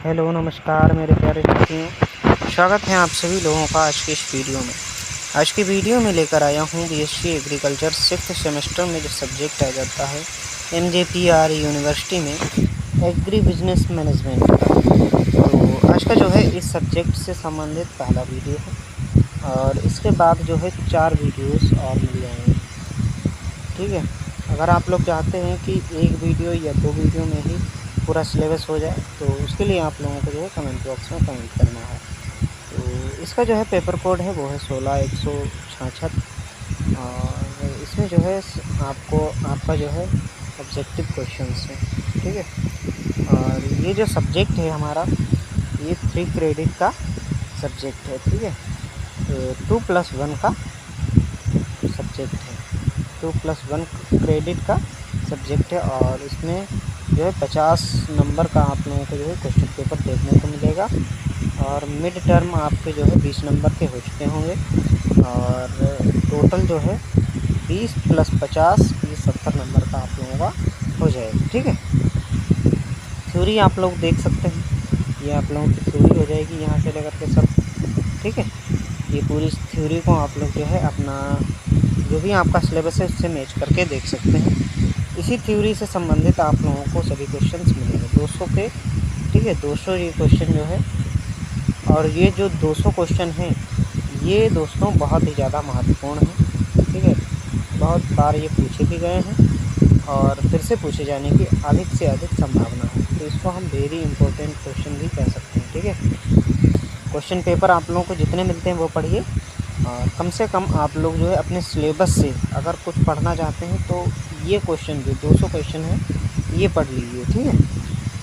Hello नमस्कार मेरे प्यारे साथियों, स्वागत है आप सभी लोगों का आज की इस वीडियो में। आज की वीडियो में लेकर आया हूँ बीएससी एग्रीकल्चर 6th सेमेस्टर में जो सब्जेक्ट आ जाता है MJPR यूनिवर्सिटी में एग्री बिजनेस मैनेजमेंट का। तो आज का जो है इस सब्जेक्ट से संबंधित पहला वीडियो है और इसके बाद जो है 4 वीडियोस और मिल जाएंगे। ठीक है, अगर आप लोग चाहते हैं कि एक वीडियो या 2 वीडियो में ही पूरा सिलेबस हो जाए तो उसके लिए आप लोगों को जो है कमेंट बॉक्स में कमेंट करना है। तो इसका जो है पेपर कोड है वो है 16166 और इसमें जो है आपका जो है ऑब्जेक्टिव क्वेश्चंस है। ठीक है, और ये जो सब्जेक्ट है हमारा ये 3 क्रेडिट का सब्जेक्ट है। ठीक है, 2+1 का सब्जेक्ट है, 2+1 क्रेडिट का सब्जेक्ट है और इसमें जो है 50 नंबर का आप लोगों को जो है क्वेश्चन पेपर देखने को मिलेगा और मिड टर्म आपके जो है 20 नंबर के हो चुके होंगे और टोटल जो है 20 + 50 ये 70 नंबर का आप लोगों का हो जाएगा। ठीक है, थ्योरी आप लोग देख सकते हैं, ये आप लोगों की थ्योरी हो जाएगी यहाँ से लेकर के सब। ठीक है, ये पूरी थ्योरी को आप लोग जो है अपना जो भी आपका सिलेबस है उससे मैच करके देख सकते हैं। इसी थ्योरी से संबंधित आप लोगों को सभी क्वेश्चंस मिलेंगे 200 के। ठीक है, 200 ये क्वेश्चन जो है और ये जो 200 क्वेश्चन हैं ये दोस्तों बहुत ही ज़्यादा महत्वपूर्ण है। ठीक है, बहुत बार ये पूछे भी गए हैं और फिर से पूछे जाने की अधिक से अधिक संभावना है, तो इसको हम वेरी इंपॉर्टेंट क्वेश्चन भी कह सकते हैं। ठीक है, क्वेश्चन पेपर आप लोगों को जितने मिलते हैं वो पढ़िए और कम से कम आप लोग जो है अपने सिलेबस से अगर कुछ पढ़ना चाहते हैं तो ये क्वेश्चन जो 200 क्वेश्चन है ये पढ़ लीजिए। ठीक है,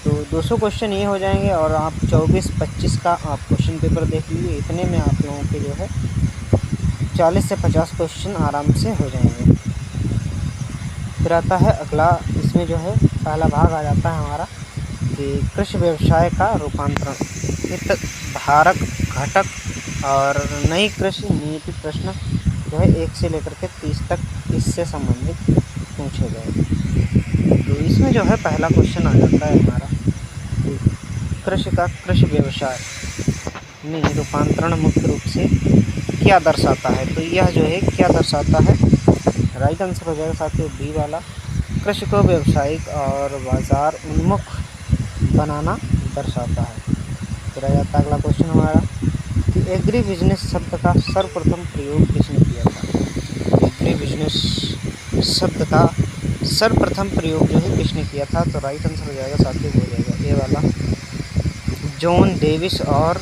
तो 200 क्वेश्चन ये हो जाएंगे और आप 24-25 का आप क्वेश्चन पेपर देख लीजिए, इतने में आप लोगों के जो है 40 से 50 क्वेश्चन आराम से हो जाएंगे। फिर आता है अगला, इसमें जो है पहला भाग आ जाता है हमारा कि कृषि व्यवसाय का रूपांतरण, हितधारक घटक और नई कृषि नीति प्रश्न जो है 1 से लेकर के 30 तक इससे संबंधित पूछे गए। तो इसमें जो है पहला क्वेश्चन आ जाता है हमारा कृषि व्यवसाय में रूपांतरण मुख्य रूप से क्या दर्शाता है। तो यह जो है क्या दर्शाता है, राइट आंसर हो जाएगा साथियों बी वाला, कृषि को व्यावसायिक और बाजार उन्मुख बनाना दर्शाता है। फिर आ जाता है अगला क्वेश्चन हमारा कि एग्री बिजनेस शब्द का सर्वप्रथम प्रयोग किसने किया था। एग्री बिजनेस शब्द का सर्वप्रथम प्रयोग जो है किसने किया था, तो राइट आंसर हो जाएगा साथियों हो जाएगा ए वाला, जॉन डेविस और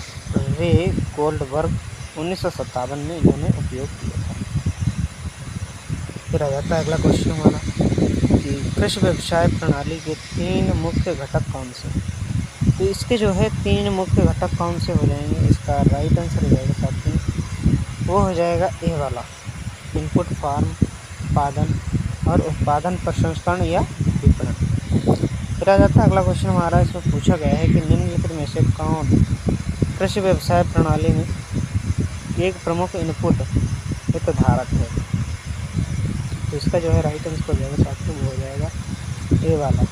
रे गोल्डबर्ग 1957 में इन्होंने उपयोग किया था। फिर आ जाता है अगला क्वेश्चन हमारा कि कृषि व्यवसाय प्रणाली के 3 मुख्य घटक कौन से हैं। तो इसके जो है 3 मुख्य घटक कौन से हो जाएंगे, इसका राइट आंसर हो जाएगा साथियों वो हो जाएगा ए वाला, इनपुट फार्म उत्पादन और उत्पादन प्रसंस्करण या विपणन। फिर आ जाता है अगला क्वेश्चन हमारा, इसमें पूछा गया है कि निम्नलिखित में से कौन कृषि व्यवसाय प्रणाली में एक प्रमुख इनपुट हितधारक है। तो इसका जो है राइट आंसर हो जाएगा साथियों वो हो जाएगा ए वाला,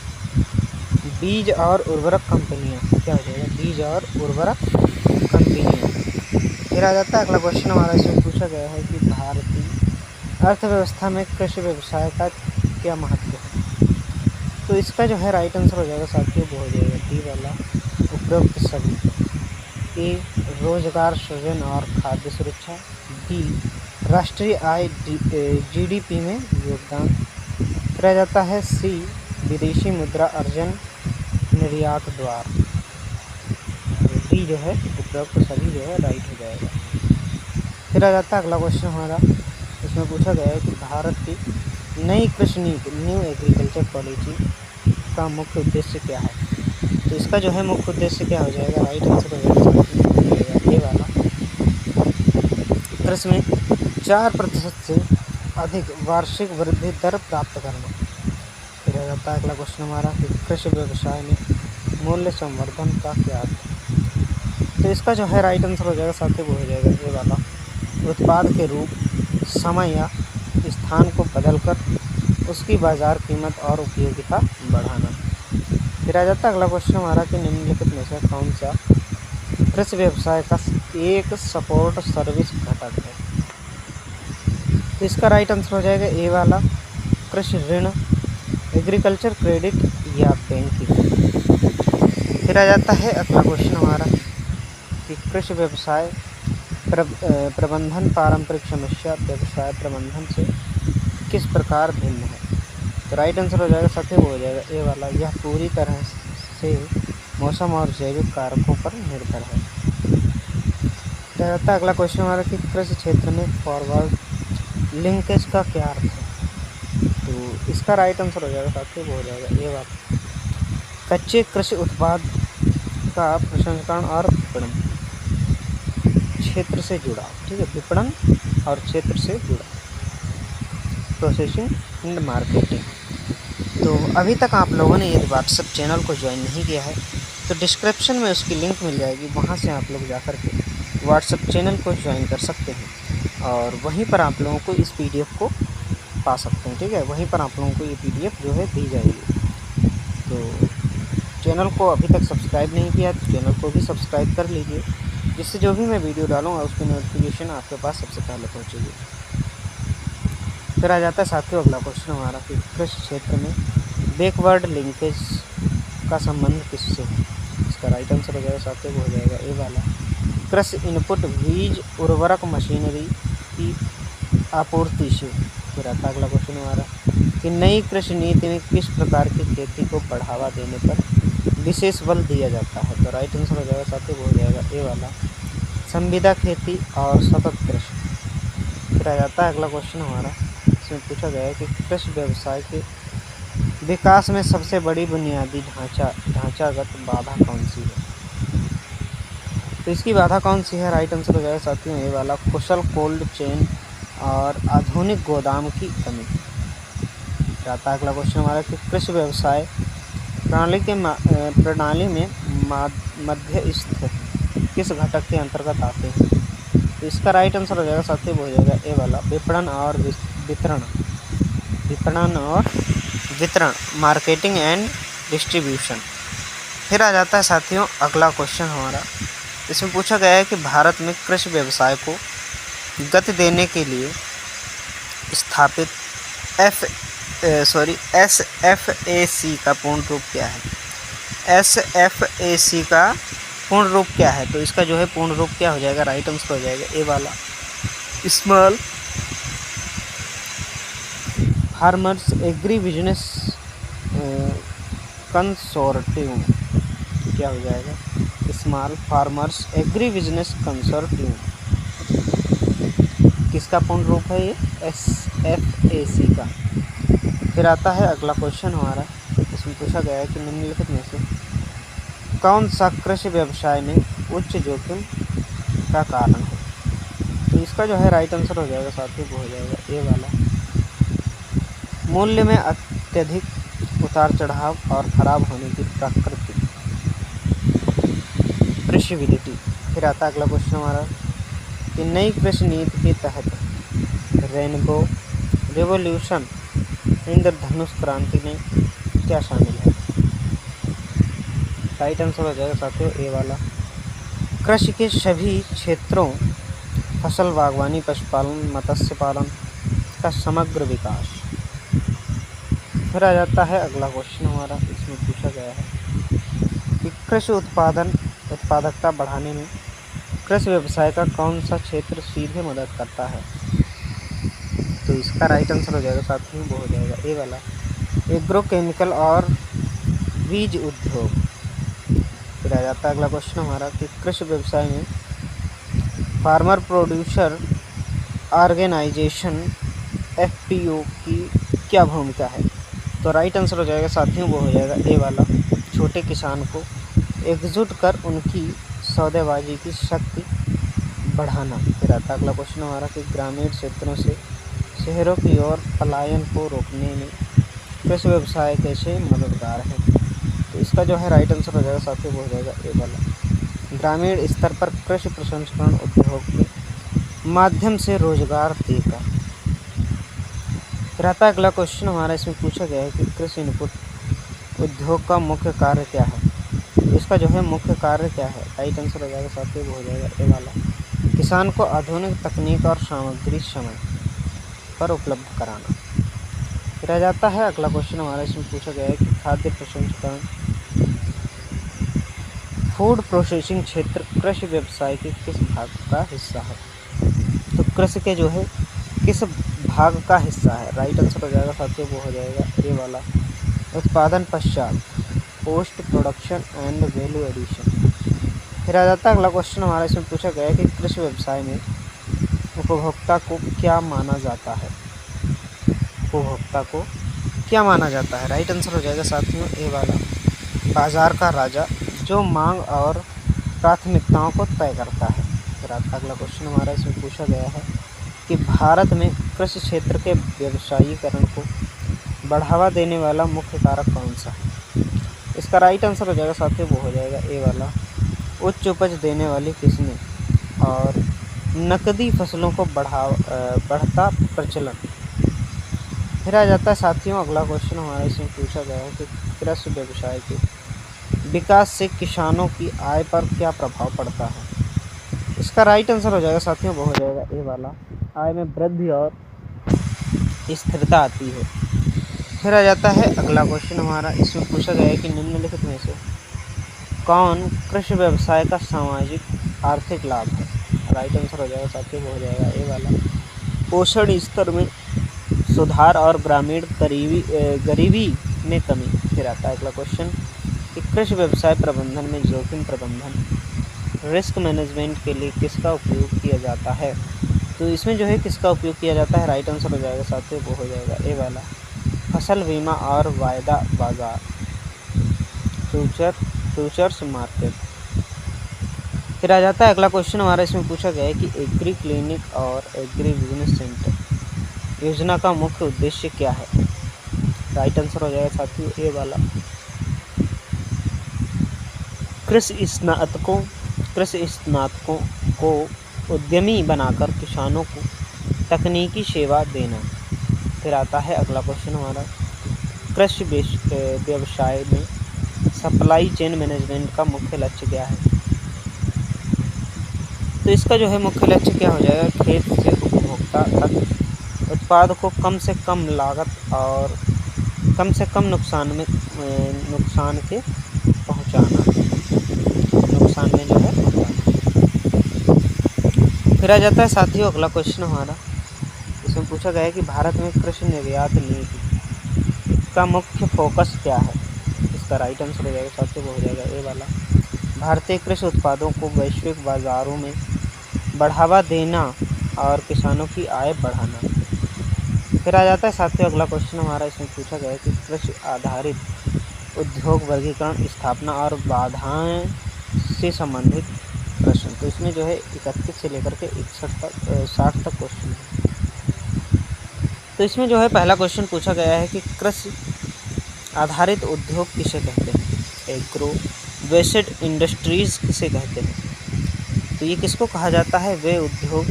बीज और उर्वरक कंपनियां। क्या हो जाएगा, बीज और उर्वरक कंपनियां। फिर आ जाता है अगला क्वेश्चन हमारा, इसमें पूछा गया है कि भारतीय अर्थव्यवस्था में कृषि व्यवसाय का क्या महत्व है। तो इसका जो है राइट आंसर हो जाएगा साथियों वो हो जाएगा डी वाला, उपरोक्त सभी। ए रोजगार सृजन और खाद्य सुरक्षा, बी राष्ट्रीय आय GDP में योगदान। फिर आ जाता है सी विदेशी मुद्रा अर्जन निर्यात द्वार। डी जो है उपरोक्त सभी जो है राइट हो जाएगा। फिर आ जाता है अगला क्वेश्चन हमारा, इसमें पूछा गया है कि भारत की नई कृषि नीति न्यू एग्रीकल्चर पॉलिसी का मुख्य उद्देश्य क्या है। तो इसका जो है मुख्य उद्देश्य क्या हो जाएगा, राइट आंसर हो जाएगा ये वाला, कृषि में 4% से अधिक वार्षिक वृद्धि दर प्राप्त करना। फिर आ जाता है अगला क्वेश्चन हमारा कि कृषि व्यवसाय में मूल्य संवर्धन का क्या अर्थ है। तो इसका जो है राइट आंसर हो जाएगा साथियों वो हो जाएगा ये वाला, उत्पाद के रूप, समय या स्थान को बदलकर उसकी बाज़ार कीमत और उपयोगिता बढ़ाना। फिर आ जाता है अगला क्वेश्चन हमारा कि निम्नलिखित में से कौन सा कृषि व्यवसाय का एक सपोर्ट सर्विस घटक है। तो इसका राइट आंसर हो जाएगा ए वाला, कृषि ऋण, एग्रीकल्चर क्रेडिट या बैंकिंग। फिर आ जाता है अगला क्वेश्चन हमारा कि कृषि व्यवसाय प्रबंधन पारंपरिक समस्या व्यवसाय प्रबंधन से किस प्रकार भिन्न है। तो राइट आंसर हो जाएगा साथियों वो हो जाएगा ए वाला, यह पूरी तरह से मौसम और जैविक कारकों पर निर्भर है। फिर आ जाता है अगला क्वेश्चन हमारा कि कृषि क्षेत्र में फॉरवर्ड लिंकेज का क्या अर्थ है। तो इसका राइट आंसर हो जाएगा साथियों वो हो जाएगा ए वाला, कच्चे कृषि उत्पाद का प्रसंस्करण और विपणन क्षेत्र से जुड़ा। ठीक है, विपणन और क्षेत्र से जुड़ा, प्रोसेसिंग एंड मार्केटिंग। तो अभी तक आप लोगों ने यदि व्हाट्सएप चैनल को ज्वाइन नहीं किया है तो डिस्क्रिप्शन में उसकी लिंक मिल जाएगी, वहाँ से आप लोग जाकर के व्हाट्सएप चैनल को ज्वाइन कर सकते हैं और वहीं पर आप लोगों को इस PDF को पा सकते हैं। ठीक है, वहीं पर आप लोगों को ये PDF जो है दी जाएगी। तो चैनल को अभी तक सब्सक्राइब नहीं किया तो चैनल को भी सब्सक्राइब कर लीजिए, जिससे जो भी मैं वीडियो डालूँगा उसकी नोटिफिकेशन आपके पास सबसे पहले पहुँचेगी। फिर आ जाता है साथियों अगला क्वेश्चन हमारा कि कृषि क्षेत्र में बैकवर्ड लिंकेज का संबंध किससे है। इसका राइट आंसर हो जाएगा साथियों वो हो जाएगा ए वाला, कृषि इनपुट बीज उर्वरक मशीनरी की आपूर्ति से। फिर आता है अगला क्वेश्चन हमारा कि नई कृषि नीति में किस प्रकार की खेती को बढ़ावा देने पर विशेष बल दिया जाता है। तो राइट आंसर हो जाएगा साथियों वो हो जाएगा ए वाला, संविदा खेती और सतत कृषि। फिर आ जाता है अगला क्वेश्चन हमारा, इसमें पूछा गया है कि कृषि व्यवसाय के विकास में सबसे बड़ी बुनियादी ढांचागत बाधा कौन सी है। तो इसकी बाधा कौन सी है, राइट आंसर हो जाएगा साथियों ये वाला, कुशल कोल्ड चेन और आधुनिक गोदाम की कमी। आता अगला क्वेश्चन हमारा कि कृषि व्यवसाय प्रणाली में मध्यस्थ किस घटक के अंतर्गत आते हैं। तो इसका राइट आंसर हो जाएगा साथियों वो हो जाएगा ए वाला, विपणन और वितरण मार्केटिंग एंड डिस्ट्रीब्यूशन। फिर आ जाता है साथियों अगला क्वेश्चन हमारा, इसमें पूछा गया है कि भारत में कृषि व्यवसाय को गति देने के लिए स्थापित SFAC का पूर्ण रूप क्या है। SFAC का पूर्ण रूप क्या है, तो इसका जो है पूर्ण रूप क्या हो जाएगा, राइट आंसर हो जाएगा ए वाला, small farmers agri business consortium. क्या हो जाएगा, small farmers agri business consortium. किसका पूर्ण रूप है ये, SFAC का। फिर आता है अगला क्वेश्चन हमारा, इसमें पूछा गया है कि निम्नलिखित में से कौन सा कृषि व्यवसाय में उच्च जोखिम का कारण है। तो इसका जो है राइट आंसर हो जाएगा साथियों वो हो जाएगा ए वाला, मूल्य में अत्यधिक उतार चढ़ाव और खराब होने की प्रकृति, प्रेषिबिलिटी। फिर आता है अगला क्वेश्चन हमारा कि नई कृषि नीति के तहत रेनबो रेवोल्यूशन इंद्रधनुष क्रांति में क्या शामिल है। राइट आंसर हो जाएगा साथियों ए वाला, कृषि के सभी क्षेत्रों फसल बागवानी पशुपालन मत्स्य पालन का समग्र विकास। फिर आ जाता है अगला क्वेश्चन हमारा, इसमें पूछा गया है कि कृषि उत्पादकता बढ़ाने में कृषि व्यवसाय का कौन सा क्षेत्र सीधे मदद करता है। तो इसका राइट आंसर हो जाएगा साथियों वो हो जाएगा ए वाला, एग्रोकेमिकल और बीज उद्योग। फिर आ जाता है अगला क्वेश्चन हमारा कि कृषि व्यवसाय में फार्मर प्रोड्यूसर ऑर्गेनाइजेशन FPO की क्या भूमिका है। तो राइट आंसर हो जाएगा साथियों वो हो जाएगा ए वाला, छोटे किसान को एकजुट कर उनकी सौदेबाजी की शक्ति बढ़ाना। फिर आता अगला क्वेश्चन हमारा कि ग्रामीण क्षेत्रों से शहरों की ओर पलायन को रोकने में कृषि व्यवसाय कैसे मददगार है। तो इसका जो है राइट आंसर हो जाएगा साथियों वो हो जाएगा ए वाला, ग्रामीण स्तर पर कृषि प्रसंस्करण उद्योग के माध्यम से रोजगार देगा। फिर आता अगला क्वेश्चन हमारा, इसमें पूछा गया है कि कृषि इनपुट उद्योग का मुख्य कार्य क्या है? इसका जो है मुख्य कार्य क्या है? राइट आंसर हो जाएगा साथियों, वो हो जाएगा ए वाला, किसान को आधुनिक तकनीक और सामग्री समय पर उपलब्ध कराना। फिर आ जाता है अगला क्वेश्चन हमारा, इसमें पूछा गया है कि खाद्य प्रसंस्करण फूड प्रोसेसिंग क्षेत्र कृषि व्यवसाय के किस भाग का हिस्सा है? तो कृषि के जो है किस भाग का हिस्सा है? राइट आंसर हो जाएगा साथियों, वो हो जाएगा ए वाला, उत्पादन पश्चात, post production and value addition. फिर आ जाता है अगला क्वेश्चन हमारा, इसमें पूछा गया है कि कृषि व्यवसाय में उपभोक्ता को क्या माना जाता है? उपभोक्ता को क्या माना जाता है? राइट आंसर हो जाएगा साथियों ए वाला, बाजार का राजा, जो मांग और प्राथमिकताओं को तय करता है। फिर अगला क्वेश्चन हमारा, इसमें पूछा गया है कि भारत में कृषि क्षेत्र के व्यवसायीकरण को बढ़ावा देने वाला मुख्य कारक कौन सा है? इसका राइट आंसर हो जाएगा साथियों, वो हो जाएगा ए वाला, उच्च उपज देने वाली किस्में और नकदी फसलों को बढ़ता प्रचलन। फिर आ जाता है साथियों अगला क्वेश्चन हमारा, इसमें पूछा गया है कि कृषि व्यवसाय के विकास से किसानों की आय पर क्या प्रभाव पड़ता है? इसका राइट आंसर हो जाएगा साथियों, वो हो जाएगा ए वाला, आय में वृद्धि और स्थिरता आती है। फिर आ जाता है अगला क्वेश्चन हमारा, इसमें पूछा गया है कि निम्नलिखित में से कौन कृषि व्यवसाय का सामाजिक आर्थिक लाभ है? राइट आंसर हो जाएगा साथियों, वो हो जाएगा ए वाला, पोषण स्तर में सुधार और ग्रामीण गरीबी में कमी। फिर आता है अगला क्वेश्चन कि कृषि व्यवसाय प्रबंधन में जोखिम प्रबंधन रिस्क मैनेजमेंट के लिए किसका उपयोग किया जाता है? तो इसमें जो है किसका उपयोग किया जाता है? राइट आंसर हो जाएगा साथियों, वो हो जाएगा ए वाला, फसल बीमा और वायदा बाजार, फ्यूचर्स मार्केट। फिर आ जाता है अगला क्वेश्चन हमारा, इसमें पूछा गया है कि एग्री क्लिनिक और एग्री बिजनेस सेंटर योजना का मुख्य उद्देश्य क्या है? राइट आंसर हो जाएगा साथियों ए वाला, कृषि स्नातकों को उद्यमी बनाकर किसानों को तकनीकी सेवा देना। फिर आता है अगला क्वेश्चन हमारा, कृषि व्यवसाय में सप्लाई चेन मैनेजमेंट का मुख्य लक्ष्य क्या है? तो इसका जो है मुख्य लक्ष्य क्या हो जाएगा? खेत से उपभोक्ता तक उत्पाद को कम से कम लागत और कम से कम नुकसान में पहुंचाना, नुकसान में जो है पहुंचाना। फिर आ जाता है साथियों अगला क्वेश्चन हमारा, इसमें पूछा गया है कि भारत में कृषि निर्यात नीति का मुख्य फोकस क्या है? इसका राइट आंसर हो जाएगा साथियों, वो हो जाएगा ए वाला, भारतीय कृषि उत्पादों को वैश्विक बाजारों में बढ़ावा देना और किसानों की आय बढ़ाना। फिर आ जाता है साथियों अगला क्वेश्चन हमारा, इसमें पूछा गया है कि कृषि आधारित उद्योग वर्गीकरण, स्थापना और बाधाएं से संबंधित प्रश्न। तो इसमें जो है 31 से लेकर के 60 तक क्वेश्चन है। तो इसमें जो है पहला क्वेश्चन पूछा गया है कि कृषि आधारित उद्योग किसे कहते हैं? एग्रो बेस्ड इंडस्ट्रीज किसे कहते हैं? तो ये किसको कहा जाता है? वे उद्योग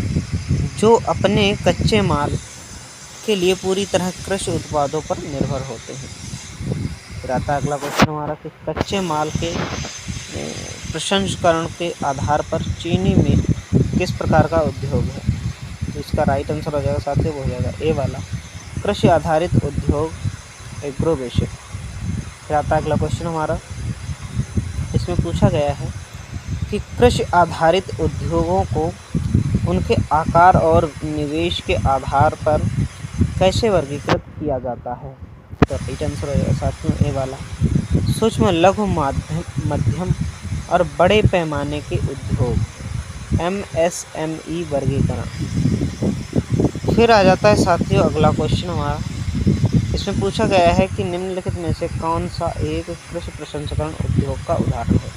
जो अपने कच्चे माल के लिए पूरी तरह कृषि उत्पादों पर निर्भर होते हैं। फिर आता है अगला क्वेश्चन हमारा कि कच्चे माल के प्रसंस्करण के आधार पर चीनी मिल किस प्रकार का उद्योग है? तो इसका राइट आंसर हो जाएगा साथियों, वो हो जाएगा ए वाला, कृषि आधारित उद्योग एग्रो बेस्ड। फिर आता है अगला क्वेश्चन हमारा, इसमें पूछा गया है कि कृषि आधारित उद्योगों को उनके आकार और निवेश के आधार पर कैसे वर्गीकृत किया जाता है? तो राइट आंसर हो जाएगा साथियों ए वाला, सूक्ष्म लघु मध्यम और बड़े पैमाने के उद्योग MSME वर्गीकरण। फिर आ जाता है साथियों अगला क्वेश्चन हमारा, इसमें पूछा गया है कि निम्नलिखित में से कौन सा एक कृषि प्रसंस्करण उद्योग का उदाहरण है?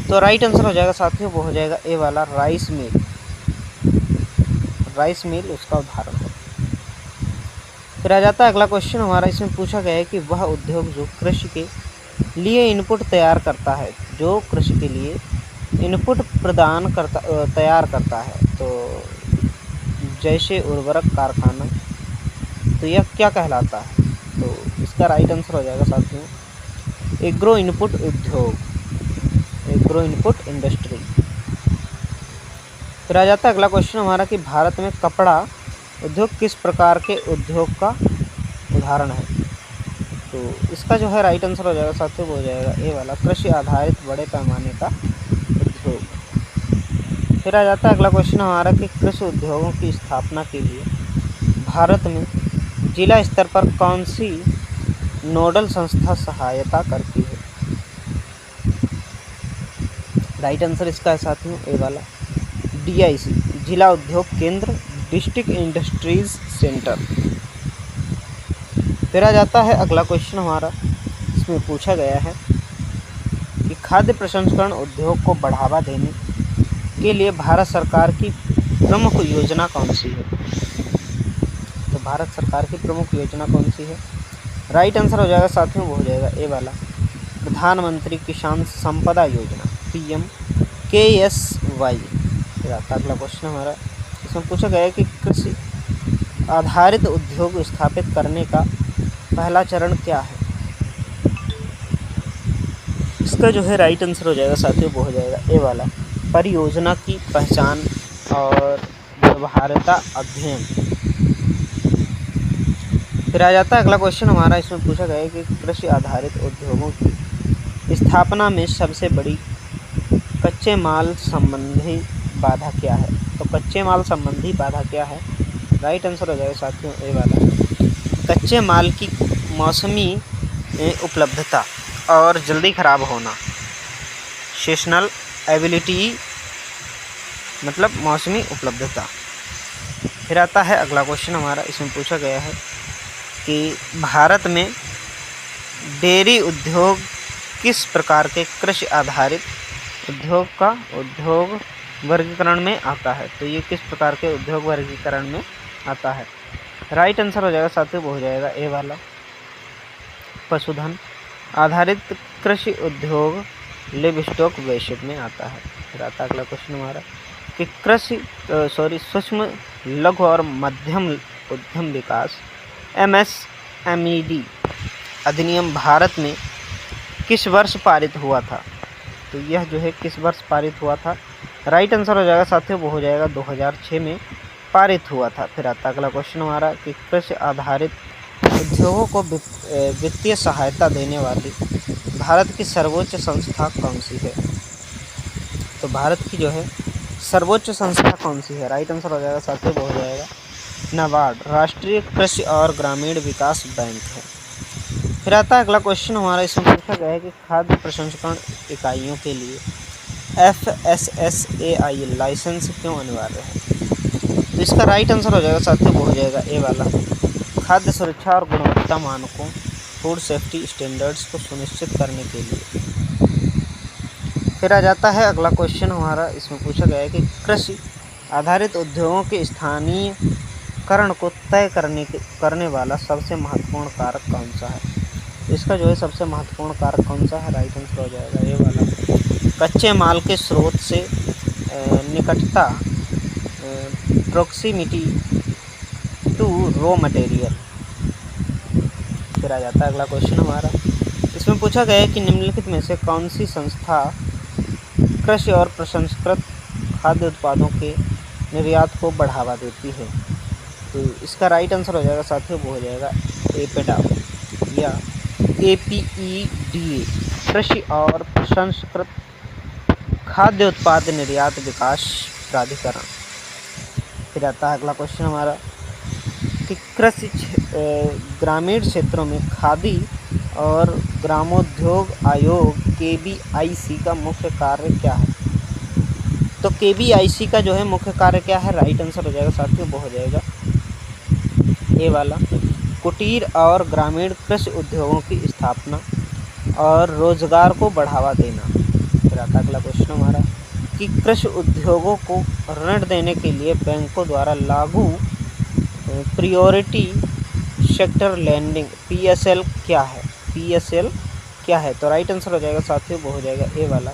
तो राइट आंसर हो जाएगा साथियों, वो हो जाएगा ए वाला, राइस मिल उसका उदाहरण है। फिर आ जाता है अगला क्वेश्चन हमारा, इसमें पूछा गया है कि वह उद्योग जो कृषि के लिए इनपुट तैयार करता है, जो कृषि के लिए इनपुट तैयार करता है, तो जैसे उर्वरक कारखाना, तो यह क्या कहलाता है? तो इसका राइट आंसर हो जाएगा साथियों एग्रो इनपुट उद्योग, एग्रो इनपुट इंडस्ट्री। फिर आ जाता है अगला क्वेश्चन हमारा कि भारत में कपड़ा उद्योग किस प्रकार के उद्योग का उदाहरण है। तो इसका जो है राइट आंसर हो जाएगा साथियों, वो हो जाएगा ए वाला, कृषि आधारित बड़े पैमाने का उद्योग। फिर आ जाता है अगला क्वेश्चन हमारा कि कृषि उद्योगों की स्थापना के लिए भारत में जिला स्तर पर कौन सी नोडल संस्था सहायता करती है। राइट आंसर इसका है साथियों ए वाला, DIC, जिला उद्योग केंद्र, डिस्ट्रिक्ट इंडस्ट्रीज सेंटर। फिर आ जाता है अगला क्वेश्चन हमारा, इसमें पूछा गया है कि खाद्य प्रसंस्करण उद्योग को बढ़ावा देने के लिए भारत सरकार की प्रमुख योजना कौन सी है। तो भारत सरकार की प्रमुख योजना कौन सी है। राइट आंसर हो जाएगा साथियों, वो हो जाएगा ए वाला, प्रधानमंत्री किसान संपदा योजना, PMKSY। फिर आता अगला क्वेश्चन हमारा, इसमें पूछा गया है कि कृषि आधारित उद्योग स्थापित करने का पहला चरण क्या है। इसका जो है राइट आंसर हो जाएगा साथियों, वो हो जाएगा ए वाला, परियोजना की पहचान और व्यवहार्यता अध्ययन। फिर आ जाता है अगला क्वेश्चन हमारा, इसमें पूछा गया है कि कृषि आधारित उद्योगों की स्थापना में सबसे बड़ी कच्चे माल संबंधी बाधा क्या है। तो कच्चे माल संबंधी बाधा क्या है, राइट आंसर हो जाएगा साथियों ए वाला, कच्चे माल की मौसमी उपलब्धता और जल्दी ख़राब होना, सीजनल एबिलिटी मतलब मौसमी उपलब्धता। फिर आता है अगला क्वेश्चन हमारा, इसमें पूछा गया है कि भारत में डेयरी उद्योग किस प्रकार के कृषि आधारित उद्योग का उद्योग वर्गीकरण में आता है। तो ये किस प्रकार के उद्योग वर्गीकरण में आता है। राइट आंसर हो जाएगा साथियों, वो हो जाएगा ए वाला, पशुधन आधारित कृषि उद्योग लिव स्टॉक वैश्विक में आता है। फिर आता अगला क्वेश्चन हमारा कि सूक्ष्म लघु और मध्यम उद्यम विकास MSMED अधिनियम भारत में किस वर्ष पारित हुआ था। तो यह जो है किस वर्ष पारित हुआ था। राइट आंसर हो जाएगा साथियों, वो हो जाएगा 2006 में पारित हुआ था। फिर आता अगला क्वेश्चन हमारा कि कृषि आधारित उद्योगों को वित्तीय सहायता देने वाली भारत की सर्वोच्च संस्था कौन सी है। तो भारत की जो है सर्वोच्च संस्था कौन सी है। राइट आंसर हो जाएगा साथियों, वो हो जाएगा नाबार्ड, राष्ट्रीय कृषि और ग्रामीण विकास बैंक है। फिर आता है अगला क्वेश्चन हमारा, इसमें पूछा गया है कि खाद्य प्रसंस्करण इकाइयों के लिए FSSAI लाइसेंस क्यों अनिवार्य है। तो इसका राइट आंसर हो जाएगा साथियों, वो हो जाएगा ए वाला, खाद्य सुरक्षा और गुणवत्ता मानकों फूड सेफ्टी स्टैंडर्ड्स को सुनिश्चित करने के लिए। फिर आ जाता है अगला क्वेश्चन हमारा, इसमें पूछा गया है कि कृषि आधारित उद्योगों के स्थानीयकरण को तय करने वाला सबसे महत्वपूर्ण कारक कौन सा है। इसका जो है सबसे महत्वपूर्ण कारक कौन सा है। राइट आंसर हो जाएगा ये वाला, कच्चे माल के स्रोत से निकटता, प्रॉक्सिमिटी टू रॉ मटेरियल। फिर आ जाता है अगला क्वेश्चन हमारा, इसमें पूछा गया है कि निम्नलिखित में से कौन सी संस्था कृषि और प्रसंस्कृत खाद्य उत्पादों के निर्यात को बढ़ावा देती है। तो इसका राइट आंसर हो जाएगा साथियों, वो हो जाएगा एपेडा या APEDA, कृषि और प्रसंस्कृत खाद्य उत्पाद निर्यात विकास प्राधिकरण। फिर आता है अगला क्वेश्चन हमारा कि कृषि ग्रामीण क्षेत्रों में खादी और ग्रामोद्योग आयोग KBIC का मुख्य कार्य क्या है। तो KBIC का जो है मुख्य कार्य क्या है। राइट आंसर हो जाएगा साथियों, वो हो जाएगा ए वाला, कुटीर और ग्रामीण कृषि उद्योगों की स्थापना और रोजगार को बढ़ावा देना। फिर आता अगला क्वेश्चन हमारा कि कृषि उद्योगों को ऋण देने के लिए बैंकों द्वारा लागू प्रियोरिटी सेक्टर लेंडिंग PSL क्या है। PSL क्या है। तो राइट आंसर हो जाएगा साथियों, वो हो जाएगा ए वाला,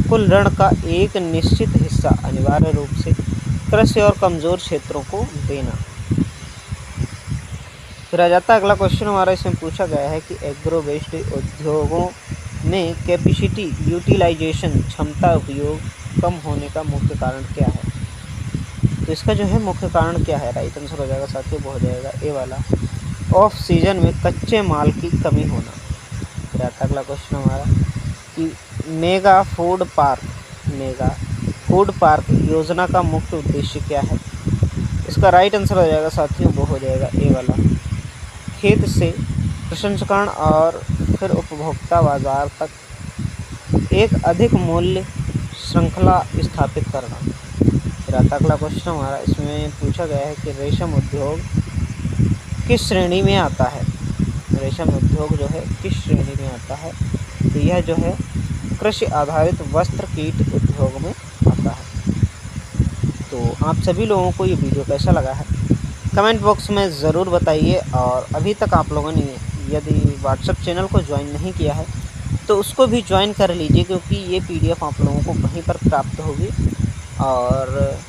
कुल ऋण का एक निश्चित हिस्सा अनिवार्य रूप से कृषि और कमज़ोर क्षेत्रों को देना। फिर आ जाता है अगला क्वेश्चन हमारा। इसमें पूछा गया है कि एग्रो बेस्ड उद्योगों में कैपेसिटी यूटिलाइजेशन क्षमता उपयोग कम होने का मुख्य कारण क्या है। तो इसका जो है मुख्य कारण क्या है, राइट आंसर हो जाएगा साथियों, वो हो जाएगा ए वाला, ऑफ सीजन में कच्चे माल की कमी होना। फिर आता अगला क्वेश्चन हमारा कि मेगा फूड पार्क योजना का मुख्य उद्देश्य क्या है। इसका राइट आंसर हो जाएगा साथियों, वो हो जाएगा ए वाला, खेत से प्रसंस्करण और फिर उपभोक्ता बाजार तक एक अधिक मूल्य श्रृंखला स्थापित करना। फिर आता अगला क्वेश्चन हमारा। इसमें पूछा गया है कि रेशम उद्योग किस श्रेणी में आता है। रेशम उद्योग जो है किस श्रेणी में आता है, तो यह जो है कृषि आधारित वस्त्र कीट उद्योग में आता है। तो आप सभी लोगों को ये वीडियो कैसा लगा है कमेंट बॉक्स में ज़रूर बताइए। और अभी तक आप लोगों ने यदि व्हाट्सएप चैनल को ज्वाइन नहीं किया है तो उसको भी ज्वाइन कर लीजिए, क्योंकि ये पीडीएफ आप लोगों को वहीं पर प्राप्त होगी। और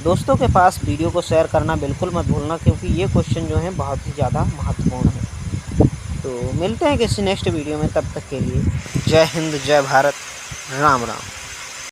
दोस्तों के पास वीडियो को शेयर करना बिल्कुल मत भूलना, क्योंकि ये क्वेश्चन जो है बहुत ही ज़्यादा महत्वपूर्ण है। तो मिलते हैं किसी नेक्स्ट वीडियो में, तब तक के लिए जय हिंद, जय भारत, राम राम।